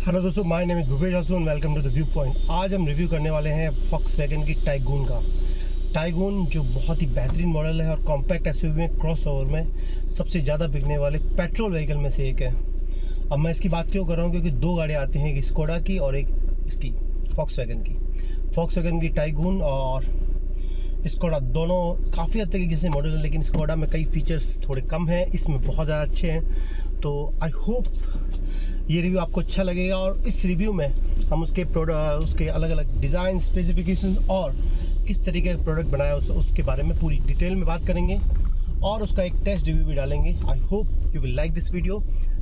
Hello दोस्तों, my name is Bhupesh हसून। Welcome to the view point. आज हम रिव्यू करने वाले हैं फॉक्सवैगन की टाइगून का। टाइगून जो बहुत ही बेहतरीन मॉडल है और कॉम्पैक्ट एसयूवी में, क्रॉसओवर में सबसे ज़्यादा बिकने वाले पेट्रोल व्हीकल में से एक है। अब मैं इसकी बात क्यों कर रहा हूँ, क्योंकि दो गाड़ियाँ आती हैं, एक स्कोडा की और एक इसकी फॉक्सवैगन की टाइगून और स्कोडा दोनों काफ़ी हद तक जैसे मॉडल है, लेकिन स्कोडा में कई फीचर्स थोड़े कम हैं, इसमें बहुत ज़्यादा अच्छे हैं। तो आई होप ये रिव्यू आपको अच्छा लगेगा और इस रिव्यू में हम उसके अलग अलग डिज़ाइन, स्पेसिफिकेशन और किस तरीके का प्रोडक्ट बनाया उसके बारे में पूरी डिटेल में बात करेंगे और उसका एक टेस्ट रिव्यू भी डालेंगे। I hope you will like this video.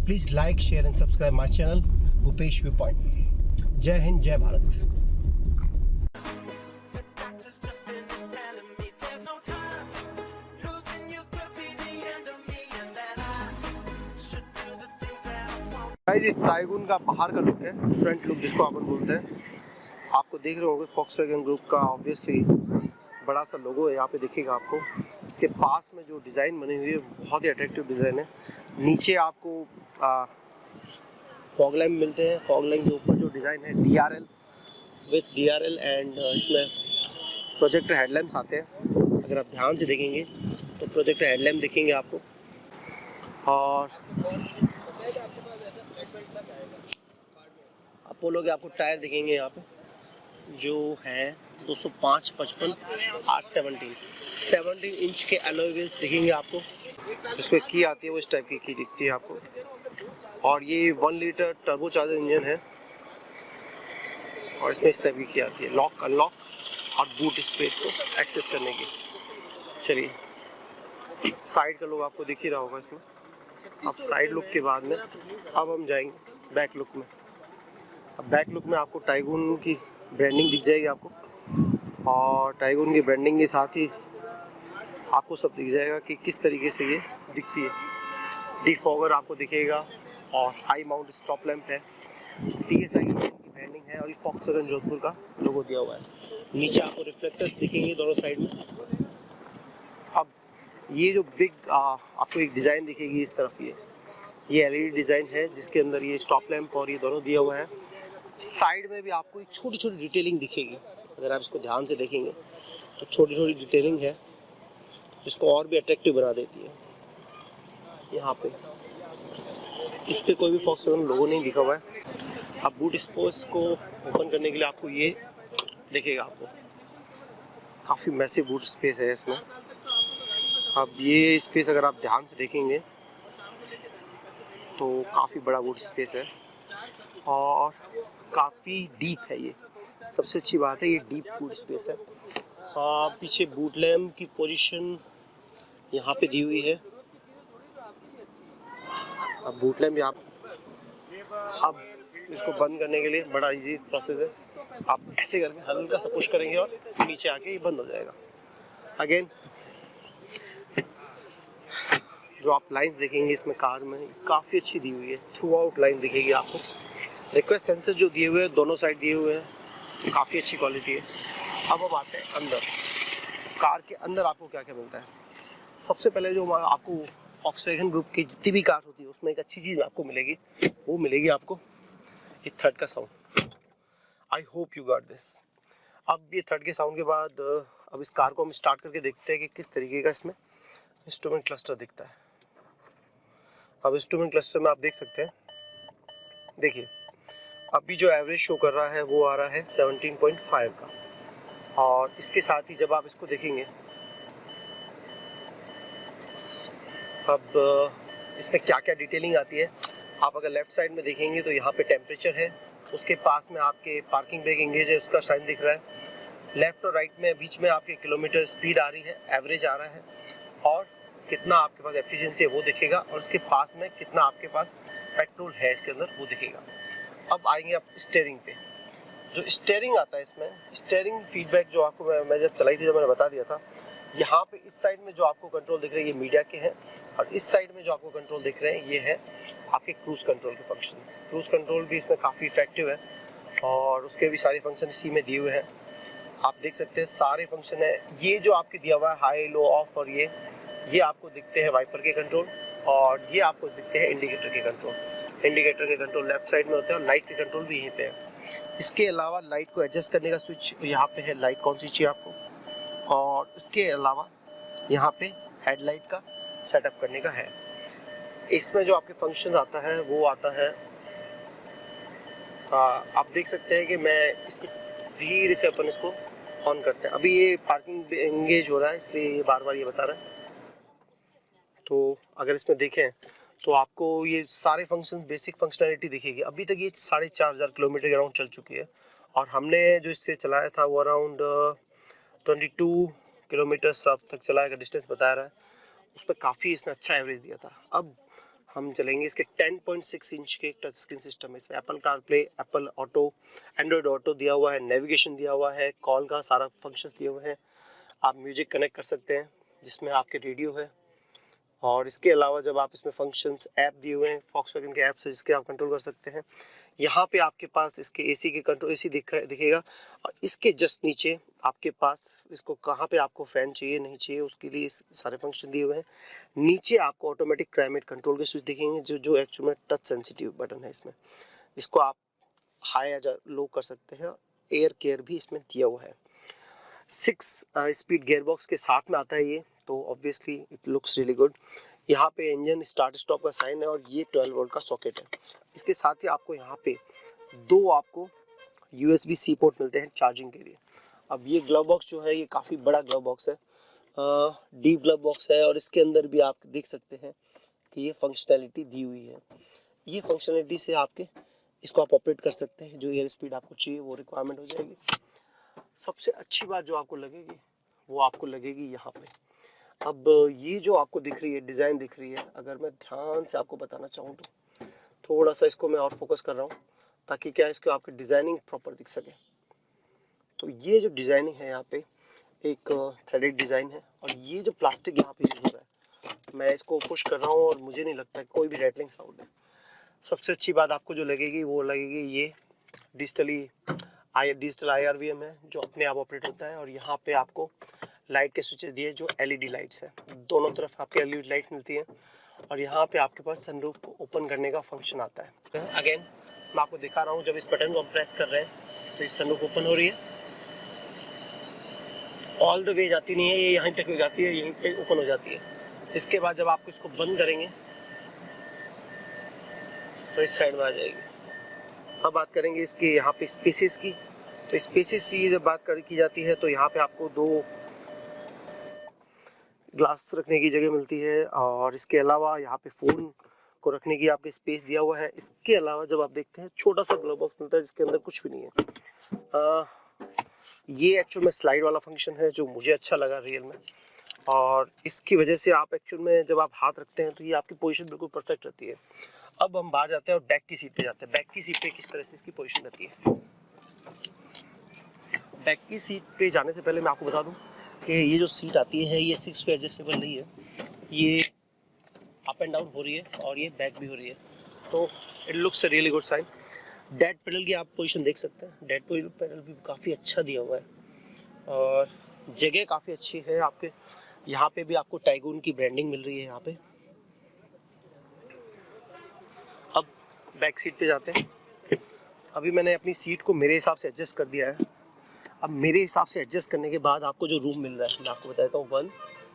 Please like, share and subscribe my channel Bhupesh view point. जय हिंद, जय भारत। गाइस, ये टाइगून का बाहर का लुक है, फ्रंट लुक जिसको अपन बोलते हैं। आपको देख रहे होंगे फॉक्सवैगन ग्रुप का ऑब्वियसली बड़ा सा लोगो है, यहाँ पे दिखेगा आपको। इसके पास में जो डिज़ाइन बनी हुई है बहुत ही अट्रैक्टिव डिज़ाइन है। नीचे आपको फॉग लैम्प मिलते हैं। फॉग लैम्प के ऊपर जो डिज़ाइन है DRL एंड इसमें प्रोजेक्टर हेडलैम्प्स आते हैं। अगर आप ध्यान से देखेंगे तो प्रोजेक्टर हेडलैम्प दिखेंगे आपको, और अपोलो के आपको टायर दिखेंगे यहाँ पे जो है 205/55 R17 इंच के अलॉय व्हील्स दिखेंगे आपको। जिसमें की आती है वो इस टाइप की दिखती है आपको, और ये 1 लीटर टर्बो चार्जर इंजन है और इसमें इस टाइप की आती है, लॉक अनलॉक और बूट स्पेस को एक्सेस करने की। चलिए, साइड का लुक आपको दिख ही रहा होगा इसमें। अब साइड लुक के बाद में अब हम जाएंगे बैक लुक में। अब बैक लुक में आपको टाइगून की ब्रांडिंग दिख जाएगी आपको, और टाइगून की ब्रांडिंग के साथ ही आपको सब दिख जाएगा कि किस तरीके से ये दिखती है। डिफॉगर आपको दिखेगा और हाई माउंट स्टॉप लैंप है। TSI की ब्रांडिंग है और ये फॉक्सवैगन जोधपुर का लोगो दिया हुआ है। नीचे आपको रिफ्लेक्टर्स दिखेंगे दोनों साइड में। अब ये जो बिग आपको एक डिज़ाइन दिखेगी इस तरफ, ये LED डिज़ाइन है जिसके अंदर ये स्टॉप लैंप और ये दोनों दिया हुआ है। साइड में भी आपको एक छोटी छोटी डिटेलिंग दिखेगी। अगर आप इसको ध्यान से देखेंगे तो छोटी छोटी डिटेलिंग है जिसको और भी अट्रैक्टिव बना देती है। यहाँ पे इस पे कोई भी फॉक्सवैगन लोगो नहीं दिखा हुआ है। अब बूट स्पेस को ओपन करने के लिए आपको ये दिखेगा, आपको काफ़ी मैसिव बूट स्पेस है इसमें। अब ये स्पेस अगर आप ध्यान से देखेंगे तो काफ़ी बड़ा बूट स्पेस है और काफ़ी डीप है। ये सबसे अच्छी बात है, ये डीप बूट स्पेस है। पीछे बूट लैम्प की पोजीशन यहाँ पे दी हुई है। अब बूट लैम्प आप अब इसको बंद करने के लिए बड़ा इजी प्रोसेस है। आप ऐसे करके हल्का सा पुश करेंगे और नीचे आके ये बंद हो जाएगा। अगेन जो आप लाइंस देखेंगे इसमें कार में काफ़ी अच्छी दी हुई है, थ्रू आउट लाइन दिखेगी आपको। रिक्वेस्ट सेंसर जो दिए हुए हैं दोनों साइड दिए हुए हैं, काफ़ी अच्छी क्वालिटी है। अब आते हैं अंदर। कार के अंदर आपको क्या क्या मिलता है। सबसे पहले जो आपको फॉक्सवैगन ग्रुप की जितनी भी कार होती है उसमें एक अच्छी चीज़ आपको मिलेगी, वो मिलेगी आपको ये थर्ड का sound. I hope you got this. अब ये थर्ड के साउंड के बाद अब इस कार को हम स्टार्ट करके देखते हैं कि किस तरीके का इसमें इंस्ट्रूमेंट क्लस्टर दिखता है। अब इंस्ट्रूमेंट क्लस्टर में आप देख सकते हैं, देखिए अभी जो एवरेज शो कर रहा है वो आ रहा है 17.5 का, और इसके साथ ही जब आप इसको देखेंगे अब इसमें क्या क्या डिटेलिंग आती है। आप अगर लेफ्ट साइड में देखेंगे तो यहाँ पे टेम्परेचर है, उसके पास में आपके पार्किंग ब्रेक एंगेज है, उसका साइन दिख रहा है। लेफ्ट और राइट में बीच में आपके किलोमीटर स्पीड आ रही है, एवरेज आ रहा है, और कितना आपके पास एफिशिएंसी है वो दिखेगा, और उसके पास में कितना आपके पास पेट्रोल है इसके अंदर वो दिखेगा। अब आएंगे आप स्टीयरिंग पे। जो स्टीयरिंग आता है इसमें, स्टीयरिंग फीडबैक जो आपको मैं जब चलाई थी, जब मैंने बता दिया था, यहाँ पे इस साइड में जो आपको कंट्रोल दिख रहे हैं ये मीडिया के हैं, और इस साइड में जो आपको कंट्रोल दिख रहे हैं ये है आपके क्रूज कंट्रोल के फंक्शंस। क्रूज कंट्रोल भी इसमें काफ़ी इफेक्टिव है और उसके भी सारे फंक्शन इसी में दिए हुए हैं। आप देख सकते हैं सारे फंक्शन है। ये जो आपके दिया हुआ है हाई, लो, ऑफ, और ये आपको दिखते हैं वाइपर के कंट्रोल, और ये आपको दिखते हैं इंडिकेटर के कंट्रोल। इंडिकेटर के कंट्रोल लेफ्ट साइड में होते हैं और लाइट के कंट्रोल भी यहीं पे है। इसके अलावा लाइट को एडजस्ट करने का स्विच यहाँ पे है, लाइट कौन सी चाहिए आपको, और इसके अलावा यहाँ पे हेडलाइट का सेटअप करने का है। इसमें जो आपके फंक्शन आता है वो आता है, आप देख सकते हैं कि मैं इसको धीरे से अपन इसको ऑन करते हैं। अभी ये पार्किंग एंगेज हो रहा है इसलिए ये बार बार ये बता रहा है। तो अगर इसमें देखें तो आपको ये सारे फंक्शन बेसिक फंक्शनैलिटी दिखेगी। अभी तक ये 4,500 किलोमीटर के अराउंड चल चुकी है और हमने जो इससे चलाया था वो अराउंड 22 किलोमीटर अब तक चलाया का डिस्टेंस बता रहा है। उस पर काफ़ी इसने अच्छा एवरेज दिया था। अब हम चलेंगे इसके 10.6 इंच के टच स्क्रीन सिस्टम है। इसमें Apple CarPlay, Apple auto, Android auto दिया हुआ है, नेविगेशन दिया हुआ है, कॉल का सारा फंक्शंस दिए हुए हैं। आप म्यूजिक कनेक्ट कर सकते हैं जिसमें आपके रेडियो है, और इसके अलावा जब आप इसमें फंक्शंस ऐप दिए हुए हैं फॉक्सवैगन के ऐप से जिसके आप कंट्रोल कर सकते हैं। यहाँ पे आपके पास इसके एसी के कंट्रोल एसी दिखेगा और इसके जस्ट नीचे आपके पास इसको कहाँ पे आपको फ़ैन चाहिए नहीं चाहिए उसके लिए सारे फंक्शन दिए हुए हैं। नीचे आपको ऑटोमेटिक क्लाइमेट कंट्रोल के स्विच दिखेंगे जो एक्चुअल में टच सेंसिटिव बटन है इसमें, इसको आप हाई या लो कर सकते हैं। एयर केयर भी इसमें दिया हुआ है। 6 स्पीड गेयरबॉक्स के साथ में आता है ये, तो obviously it looks really good. यहाँ पे इंजन स्टार्ट स्टॉप का साइन है और ये 12 वोल्ट का सॉकेट है। इसके साथ ही आपको यहाँ पे 2 आपको USB-C पोर्ट मिलते हैं चार्जिंग के लिए। अब ये ग्लव बॉक्स जो है ये काफ़ी बड़ा ग्लव बॉक्स है, डीप ग्लव बॉक्स है और इसके अंदर भी आप देख सकते हैं कि ये फंक्शनैलिटी दी हुई है। ये फंक्शनैलिटी से आपके इसको आप ऑपरेट कर सकते हैं, जो एयर स्पीड आपको चाहिए वो रिक्वायरमेंट हो जाएगी। सबसे अच्छी बात जो आपको लगेगी वो आपको लगेगी यहाँ पे। अब ये जो आपको दिख रही है डिज़ाइन दिख रही है, अगर मैं ध्यान से आपको बताना चाहूँ तो थोड़ा सा इसको मैं और फोकस कर रहा हूँ ताकि क्या इसको आपकी डिज़ाइनिंग प्रॉपर दिख सके। तो ये जो डिज़ाइनिंग है यहाँ पे एक थ्रेडेड डिज़ाइन है और ये जो प्लास्टिक यहाँ पे यूज हो रहा है, मैं इसको पुश कर रहा हूँ और मुझे नहीं लगता कोई भी रैटलिंग साउंड है। सबसे अच्छी बात आपको जो लगेगी वो लगेगी ये डिजिटल IRVM है जो अपने आप ऑपरेट होता है। और यहाँ पे आपको लाइट के स्विचेस दिए जो LED लाइट्स है, दोनों तरफ आपके LED लाइट्स मिलती हैं। और यहाँ पे आपके पास सनरूफ को ओपन करने का फंक्शन आता है। अगेन मैं आपको दिखा रहा हूँ, जब इस बटन को हम प्रेस कर रहे हैं तो इस सनरूफ ओपन हो रही है, ऑल द वे जाती नहीं है, ये यहाँ तक जाती है, यहीं पे ओपन हो जाती है। इसके बाद जब आपको इसको बंद करेंगे तो इस साइड में आ जाएगी। अब बात करेंगे इसके यहाँ पे स्पेसेस की, तो स्पेसेस की जब बात की जाती है तो यहाँ पे आपको 2 ग्लास रखने की जगह मिलती है और इसके अलावा यहाँ पे फ़ोन को रखने की आपके स्पेस दिया हुआ है। इसके अलावा जब आप देखते हैं छोटा सा ग्लव बॉक्स मिलता है जिसके अंदर कुछ भी नहीं है। ये एक्चुअल में स्लाइड वाला फंक्शन है जो मुझे अच्छा लगा रियल में, और इसकी वजह से आप एक्चुअल में जब आप हाथ रखते हैं तो ये आपकी पोजीशन बिल्कुल परफेक्ट रहती है। अब हम बाहर जाते हैं और बैक की सीट पे जाते हैं। बैक की सीट पे किस तरह से इसकी पोजीशन रहती है। बैक की सीट पे जाने से पहले मैं आपको बता दूं कि ये जो सीट आती है ये 6 वे एडजस्टेबल नहीं है, ये अप एंड डाउन हो रही है और ये बैक भी हो रही है, तो it looks a really good sign. Dead pedal की आप पोजीशन देख सकते हैं, डेड पेडल भी काफ़ी अच्छा दिया हुआ है और जगह काफ़ी अच्छी है आपके। यहाँ पे भी आपको टाइगून की ब्रांडिंग मिल रही है यहाँ पे। अब बैक सीट पे जाते हैं। अभी मैंने अपनी सीट को मेरे हिसाब से एडजस्ट कर दिया है। अब मेरे हिसाब से एडजस्ट करने के बाद आपको जो रूम मिल रहा है मैं आपको बताता हूँ। 1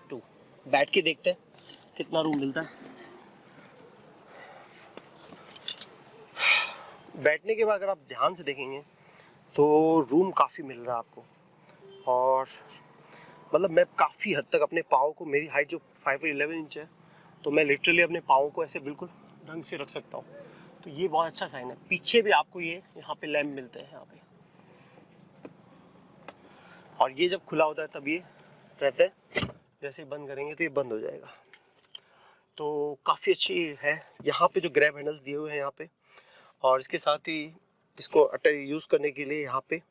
2 बैठ के देखते हैं कितना रूम मिलता है। बैठने के बाद अगर आप ध्यान से देखेंगे तो रूम काफ़ी मिल रहा है आपको, और मतलब मैं काफ़ी हद तक अपने पाँव को, मेरी हाइट जो 5'11" इंच है, तो मैं लिटरली अपने पाँव को ऐसे बिल्कुल ढंग से रख सकता हूँ, तो ये बहुत अच्छा साइन है। पीछे भी आपको ये यहाँ पे लैंप मिलते हैं यहाँ पे, और ये जब खुला होता है तब ये रहता है, जैसे ही बंद करेंगे तो ये बंद हो जाएगा। तो काफ़ी अच्छी है। यहाँ पे जो ग्रैब हैंडल्स दिए हुए हैं यहाँ पे, और इसके साथ ही इसको यूज़ करने के लिए यहाँ पे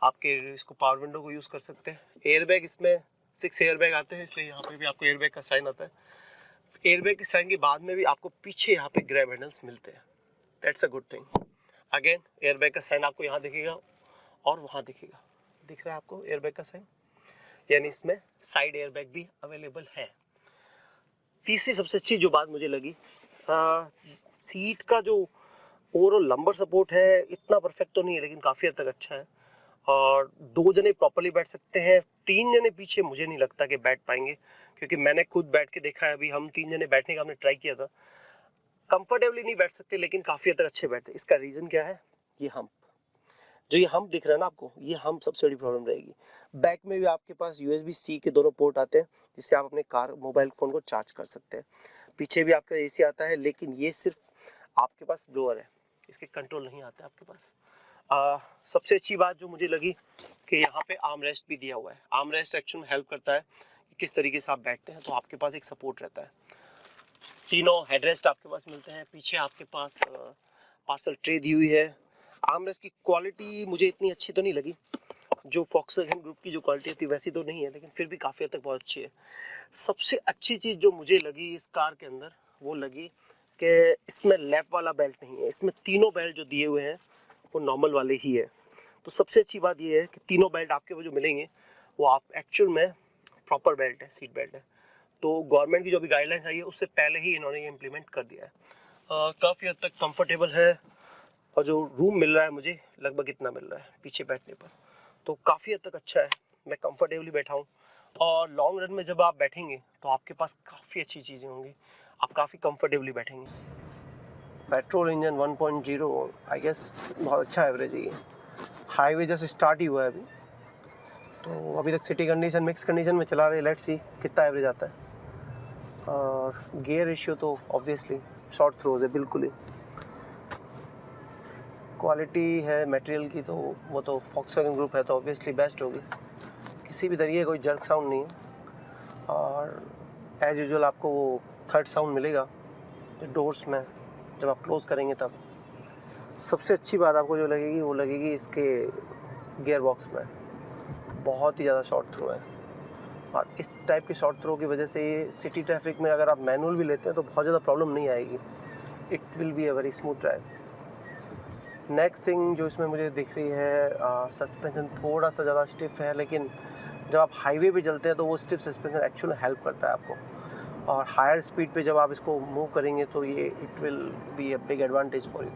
आपके इसको पावर विंडो को यूज़ कर सकते हैं। एयरबैग इसमें 6 एयरबैग आते हैं, इसलिए यहाँ पे भी आपको एयरबैग का साइन आता है। एयरबैग के साइन के बाद में भी आपको पीछे यहाँ पे ग्रैब हैंडल्स मिलते हैं, that's a good thing. Again airbag का साइन आपको यहाँ दिखेगा और वहाँ दिखेगा, दिख रहा है आपको एयरबैग का साइन, यानी इसमें साइड एयरबैग भी अवेलेबल है। तीसरी सबसे अच्छी जो बात मुझे लगी, सीट का जो ओवरऑल लंबर सपोर्ट है इतना परफेक्ट तो नहीं है, लेकिन काफ़ी हद तक अच्छा है। और 2 जने प्रॉपर्ली बैठ सकते हैं, 3 जने पीछे मुझे नहीं लगता कि बैठ पाएंगे, क्योंकि मैंने खुद बैठ के देखा है। अभी हम 3 जने बैठने का हमने ट्राई किया था, कंफर्टेबली नहीं बैठ सकते, लेकिन काफ़ी हद तक अच्छे बैठते। इसका रीज़न क्या है? ये हम्प, जो ये हम्प दिख रहा है ना आपको, ये हम्प सबसे बड़ी प्रॉब्लम रहेगी। बैक में भी आपके पास USB-C के दोनों पोर्ट आते हैं, जिससे आप अपने कार मोबाइल फ़ोन को चार्ज कर सकते हैं। पीछे भी आपका AC आता है, लेकिन ये सिर्फ आपके पास ब्लोअर है, इसके कंट्रोल नहीं आते आपके पास। सबसे अच्छी बात जो मुझे लगी कि यहाँ पे आर्म रेस्ट भी दिया हुआ है। आर्म रेस्ट एक्चुअल में हेल्प करता है कि किस तरीके से आप बैठते हैं, तो आपके पास एक सपोर्ट रहता है। तीनों हेडरेस्ट आपके पास मिलते हैं। पीछे आपके पास पार्सल ट्रे दी हुई है। आर्म रेस्ट की क्वालिटी मुझे इतनी अच्छी तो नहीं लगी, जो फॉक्सवैगन ग्रुप की जो क्वालिटी थी वैसी तो नहीं है, लेकिन फिर भी काफ़ी हद तक बहुत अच्छी है। सबसे अच्छी चीज़ जो मुझे लगी इस कार के अंदर, वो लगी कि इसमें लेफ्ट वाला बेल्ट नहीं है। इसमें तीनों बेल्ट जो दिए हुए हैं वो नॉर्मल वाले ही है। तो सबसे अच्छी बात ये है कि तीनों बेल्ट आपके वो जो मिलेंगे वो आप एक्चुअल में प्रॉपर बेल्ट है, सीट बेल्ट है। तो गवर्नमेंट की जो भी गाइडलाइंस आई है उससे पहले ही इन्होंने ये इम्प्लीमेंट कर दिया है। काफ़ी हद तक कंफर्टेबल है, और जो रूम मिल रहा है मुझे लगभग इतना मिल रहा है पीछे बैठने पर, तो काफ़ी हद तक अच्छा है। मैं कंफर्टेबली बैठा हूँ, और लॉन्ग रन में जब आप बैठेंगे तो आपके पास काफ़ी अच्छी चीज़ें होंगी, आप काफ़ी कंफर्टेबली बैठेंगे। पेट्रोल इंजन 1.0 आई गेस बहुत अच्छा एवरेज है ये। हाईवे जैसे स्टार्ट ही हुआ है अभी, तो अभी तक सिटी कंडीशन मिक्स कंडीशन में चला रहे। लेट्स सी कितना एवरेज आता है। और गियर रेशियो तो ऑब्वियसली शॉर्ट थ्रोज है बिल्कुल ही। क्वालिटी है मटेरियल की, तो वो तो फॉक्सवैगन ग्रुप है तो ऑब्वियसली बेस्ट होगी। किसी भी तरीके कोई जर्क साउंड नहीं है, और एज यूजुअल आपको वो थर्ड साउंड मिलेगा डोर्स में जब आप क्लोज़ करेंगे तब। सबसे अच्छी बात आपको जो लगेगी वो लगेगी इसके गियर बॉक्स में, बहुत ही ज़्यादा शॉर्ट थ्रो है। और इस टाइप के शॉर्ट थ्रो की वजह से ये सिटी ट्रैफिक में अगर आप मैनुअल भी लेते हैं तो बहुत ज़्यादा प्रॉब्लम नहीं आएगी। It will be a very smooth drive. Next thing जो इसमें मुझे दिख रही है, सस्पेंशन थोड़ा सा ज़्यादा स्टिफ है, लेकिन जब आप हाईवे पे चलते हैं तो वो स्टिफ सस्पेंशन एक्चुअली हेल्प करता है आपको, और हायर स्पीड पे जब आप इसको मूव करेंगे तो ये it will be a big advantage for you.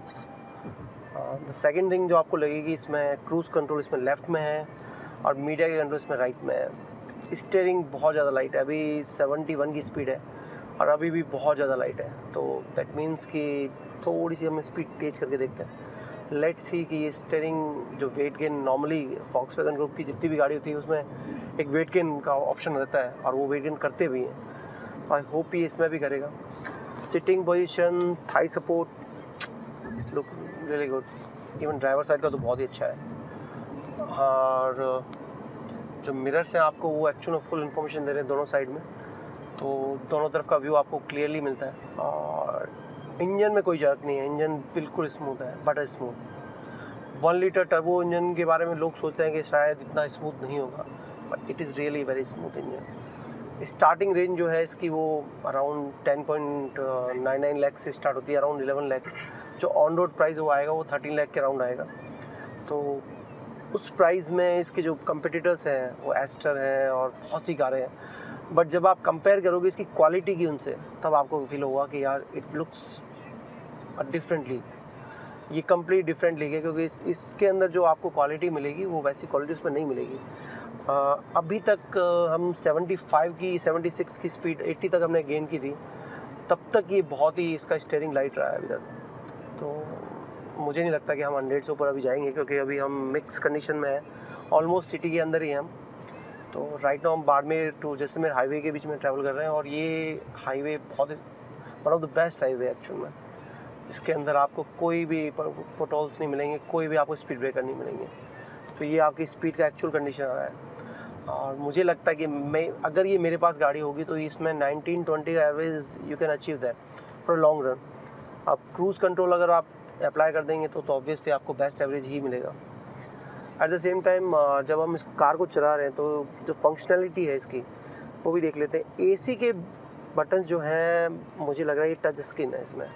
The second thing जो आपको लगेगी, इसमें क्रूज़ कंट्रोल इसमें लेफ़्ट में है, और मीडिया के कंट्रोल इसमें राइट में है। स्टीयरिंग बहुत ज़्यादा लाइट है, अभी 71 की स्पीड है और अभी भी बहुत ज़्यादा लाइट है, तो दैट मीन्स कि थोड़ी सी हम स्पीड तेज़ करके देखते हैं। लेट्स सी कि ये स्टीयरिंग जो weight gain, normally Volkswagen group की जितनी भी गाड़ी होती है उसमें एक वेट गेन का ऑप्शन रहता है, और वो वेट गेन करते भी हैं, तो आई होप ये इसमें भी करेगा। Sitting position, Thai support, it's look really good. Even driver side का तो बहुत ही अच्छा है, और जो मिरर्स हैं आपको वो एक्चुअल में फुल इन्फॉर्मेशन दे रहे हैं दोनों साइड में, तो दोनों तरफ का व्यू आपको क्लियरली मिलता है। और इंजन में कोई जर्क नहीं है, इंजन बिल्कुल स्मूथ है, butter smooth. 1 litre turbo engine के बारे में लोग सोचते हैं कि शायद इतना स्मूथ नहीं होगा, but it is really very smooth engine. Starting range जो है इसकी वो अराउंड 10.99 लाख से स्टार्ट होती है, अराउंड 11 लाख। जो ऑन रोड प्राइस वो आएगा वो 13 लाख के अराउंड आएगा। तो उस प्राइस में इसके जो कंपटीटर्स हैं वो एस्टर हैं और बहुत सी कारें हैं, बट जब आप कंपेयर करोगे इसकी क्वालिटी की उनसे, तब आपको फील होगा कि यार इट लुक्स डिफरेंटली। ये कंप्लीट डिफरेंट लीग है, क्योंकि इसके अंदर जो आपको क्वालिटी मिलेगी वो वैसी क्वालिटी उसमें नहीं मिलेगी। अभी तक हम 75 की 76 की स्पीड 80 तक हमने गेन की थी, तब तक ये बहुत ही इसका स्टीयरिंग लाइट रहा है अभी तक। तो मुझे नहीं लगता कि हम 100 से ऊपर अभी जाएंगे, क्योंकि अभी हम मिक्स कंडीशन में हैं, ऑलमोस्ट सिटी के अंदर ही हैं हम। तो राइट नाउ हम बाड़मेर टू जैसलमेर हाईवे के बीच में ट्रैवल कर रहे हैं, और ये हाईवे बहुत ही one of the best highway actual में, जिसके अंदर आपको कोई भी पोटोल्स नहीं मिलेंगे, कोई भी आपको स्पीड ब्रेकर नहीं मिलेंगे। तो ये आपकी स्पीड का एक्चुअल कंडीशन आ रहा है, और मुझे लगता है कि मैं अगर ये मेरे पास गाड़ी होगी तो इसमें 19-20 का average you can achieve that for long run. अब क्रूज़ कंट्रोल अगर आप अप्लाई कर देंगे तो ऑब्वियसली आपको बेस्ट एवरेज ही मिलेगा। एट द सेम टाइम जब हम इस कार को चला रहे हैं तो जो फंक्शनैलिटी है इसकी वो भी देख लेते हैं। एसी के बटन्स जो हैं मुझे लग रहा है ये टच स्क्रीन है इसमें।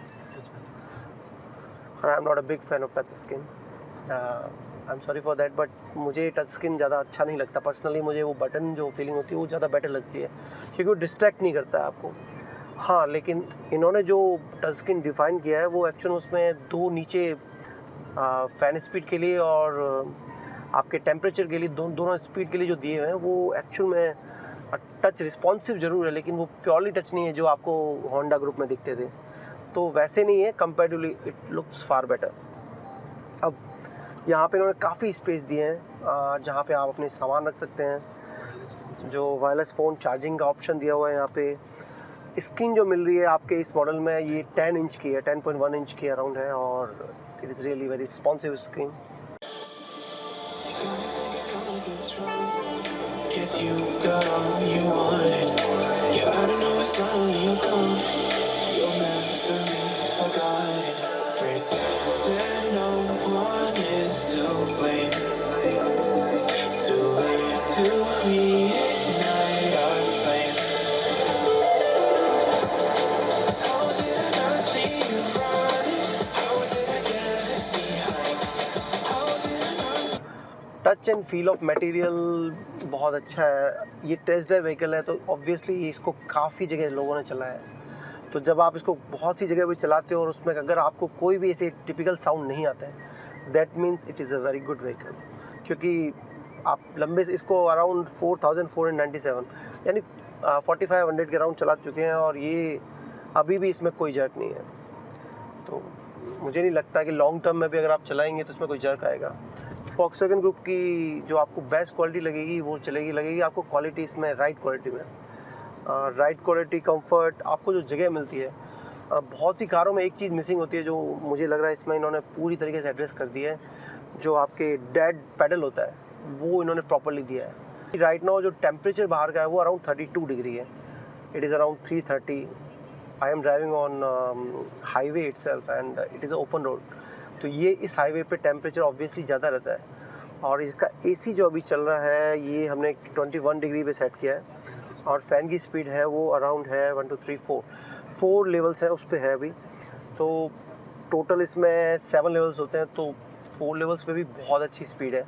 I am not a big fan of touch screen, I am sorry for that, but मुझे टच स्क्रीन ज़्यादा अच्छा नहीं लगता पर्सनली। मुझे वो बटन जो फीलिंग होती है वो ज़्यादा बेटर लगती है, क्योंकि वो डिस्ट्रैक्ट नहीं करता है आपको। हाँ, लेकिन इन्होंने जो टच स्क्रीन डिफ़ाइन किया है वो एक्चुअल उसमें 2 नीचे फ़ैन स्पीड के लिए और आपके टेम्परेचर के लिए दोनों स्पीड के लिए जो दिए हुए हैं वो एक्चुअल में टच रिस्पॉन्सिव ज़रूर है, लेकिन वो प्योरली टच नहीं है जो आपको होंडा ग्रुप में दिखते थे। तो वैसे नहीं है, comparatively it looks far better. अब यहाँ पे इन्होंने काफ़ी स्पेस दिए हैं जहाँ पे आप अपने सामान रख सकते हैं। जो वायरलेस फ़ोन चार्जिंग का ऑप्शन दिया हुआ है यहाँ पे। स्क्रीन जो मिल रही है आपके इस मॉडल में ये 10 इंच की है, 10.1 इंच के अराउंड है और it is really very responsive screen. Guess you got all you wanted. Yeah, I don't know, it's not only you're gone. You'll never be forgotten. Pretending no one is to blame. Too late to reignite our flame. How did I see you running? How did I get behind? How did I... touch and feel of material बहुत अच्छा है। ये test drive vehicle है तो obviously इसको काफ़ी जगह लोगों ने चलाया है। तो जब आप इसको बहुत सी जगह पे चलाते हो और उसमें अगर आपको कोई भी ऐसे टिपिकल साउंड नहीं आता है, that means it is a very good vehicle. क्योंकि आप लंबे से इसको अराउंड 4497 यानी 4500 के अराउंड चला चुके हैं और ये अभी भी इसमें कोई जर्क नहीं है। तो मुझे नहीं लगता कि लॉन्ग टर्म में भी अगर आप चलाएंगे तो इसमें कोई जर्क आएगा। वॉक्सवैगन ग्रुप की जो आपको बेस्ट क्वालिटी लगेगी वो लगेगी आपको क्वालिटी इसमें राइड क्वालिटी में। राइड क्वालिटी, कंफर्ट, आपको जो जगह मिलती है। बहुत सी कारों में एक चीज़ मिसिंग होती है जो मुझे लग रहा है इसमें इन्होंने पूरी तरीके से एड्रेस कर दिया है। जो आपके डेड पैडल होता है वो इन्होंने प्रॉपरली दिया है। राइट नाउ जो टेम्परेचर बाहर का है वो अराउंड 32 डिग्री है। It is around 330। I am driving on highway itself and it is a open road. तो ये इस हाईवे पे टेम्परेचर ऑब्वियसली ज़्यादा रहता है और इसका एसी जो अभी चल रहा है ये हमने 21 डिग्री पे सेट किया है और फ़ैन की स्पीड है वो अराउंड है 1 2 3 4 लेवल्स है उस पर है अभी। तो टोटल इसमें 7 लेवल्स होते हैं तो 4 लेवल्स पे भी बहुत अच्छी स्पीड है।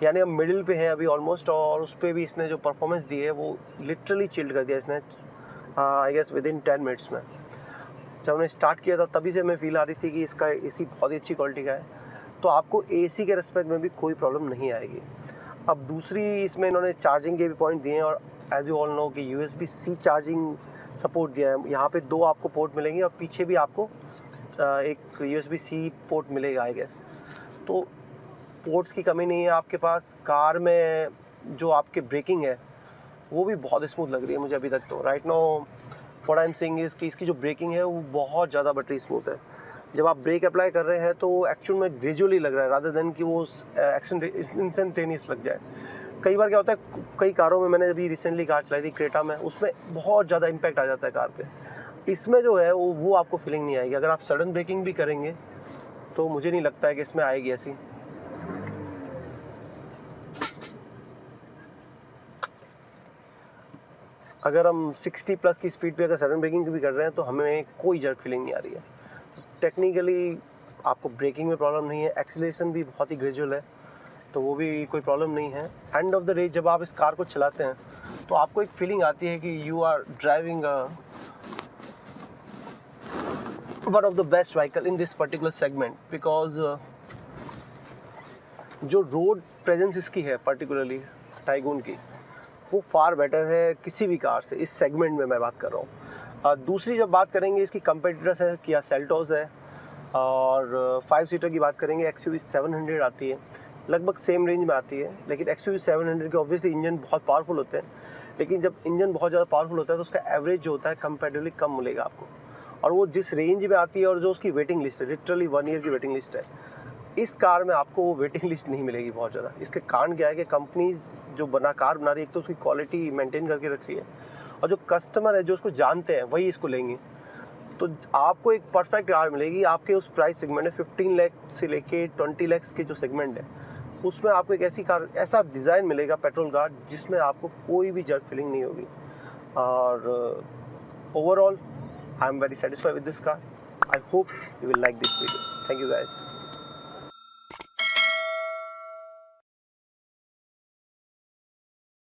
यानी हम मिडिल पे हैं अभी ऑलमोस्ट और उस पर भी इसने जो परफॉर्मेंस दी है वो लिटरली चिल्ड कर दिया इसने I guess within 10 minutes में। जब हमने स्टार्ट किया था तभी से हमें फील आ रही थी कि इसका एसी बहुत ही अच्छी क्वालिटी का है। तो आपको एसी के रिस्पेक्ट में भी कोई प्रॉब्लम नहीं आएगी। अब दूसरी इसमें इन्होंने चार्जिंग के भी पॉइंट दिए हैं और एज यू ऑल नो कि USB-C चार्जिंग सपोर्ट दिया है। यहाँ पे 2 आपको पोर्ट मिलेंगे और पीछे भी आपको एक USB-C पोर्ट मिलेगा आई गेस। तो पोर्ट्स की कमी नहीं है आपके पास। कार में जो आपके ब्रेकिंग है वो भी बहुत स्मूथ लग रही है मुझे अभी तक। तो right now what I am saying is कि इसकी जो ब्रेकिंग है वो बहुत ज़्यादा बटरी स्मूथ है। जब आप ब्रेक अप्लाई कर रहे हैं तो एक्चुअल में ग्रेजुअली लग रहा है रादर देन कि वो इंस्टेंटेनियस लग जाए। कई बार क्या होता है, कई कारों में मैंने अभी रिसेंटली कार चलाई थी क्रेटा में, उसमें बहुत ज़्यादा इम्पैक्ट आ जाता है कार पे। इसमें जो है वो आपको फीलिंग नहीं आएगी। अगर आप सडन ब्रेकिंग भी करेंगे तो मुझे नहीं लगता है कि इसमें आएगी ऐसी। अगर हम 60 प्लस की स्पीड पे अगर सडन ब्रेकिंग भी कर रहे हैं तो हमें कोई जर्क फीलिंग नहीं आ रही है। टेक्निकली आपको ब्रेकिंग में प्रॉब्लम नहीं है, एक्सीलरेशन भी बहुत ही ग्रेजुअल है तो वो भी कोई प्रॉब्लम नहीं है। एंड ऑफ द डे जब आप इस कार को चलाते हैं तो आपको एक फीलिंग आती है कि you are driving one of the best vehicle in this particular segment because जो रोड प्रेजेंस इसकी है पर्टिकुलरली टाइगून की वो फार बेटर है किसी भी कार से। इस सेगमेंट में मैं बात कर रहा हूँ। दूसरी जब बात करेंगे इसकी कंपेटिटर्स है किया सेल्टोस है और 5 सीटर की बात करेंगे XUV 700 आती है, लगभग सेम रेंज में आती है। लेकिन XUV 700 के ऑब्वियसली इंजन बहुत पावरफुल होते हैं, लेकिन जब इंजन बहुत ज़्यादा पावरफुल होता है तो उसका एवरेज जो होता है कंपेरेटिवली कम मिलेगा आपको। और वो जिस रेंज में आती है और जो उसकी वेटिंग लिस्ट है, लिटरली 1 ईयर की वेटिंग लिस्ट है, इस कार में आपको वो वेटिंग लिस्ट नहीं मिलेगी बहुत ज़्यादा। इसके कारण क्या है कि कंपनीज जो कार बना रही है एक तो उसकी क्वालिटी मेंटेन करके रख रही है और जो कस्टमर है जो उसको जानते हैं वही इसको लेंगे। तो आपको एक परफेक्ट कार मिलेगी आपके उस प्राइस सेगमेंट में। 15 लाख से लेके 20 लाख के जो सेगमेंट है उसमें आपको एक ऐसी कार, ऐसा डिज़ाइन मिलेगा पेट्रोल कार जिसमें आपको कोई भी जर्क फीलिंग नहीं होगी। और overall I am very satisfied with this car. I hope you will like this video. Thank you guys.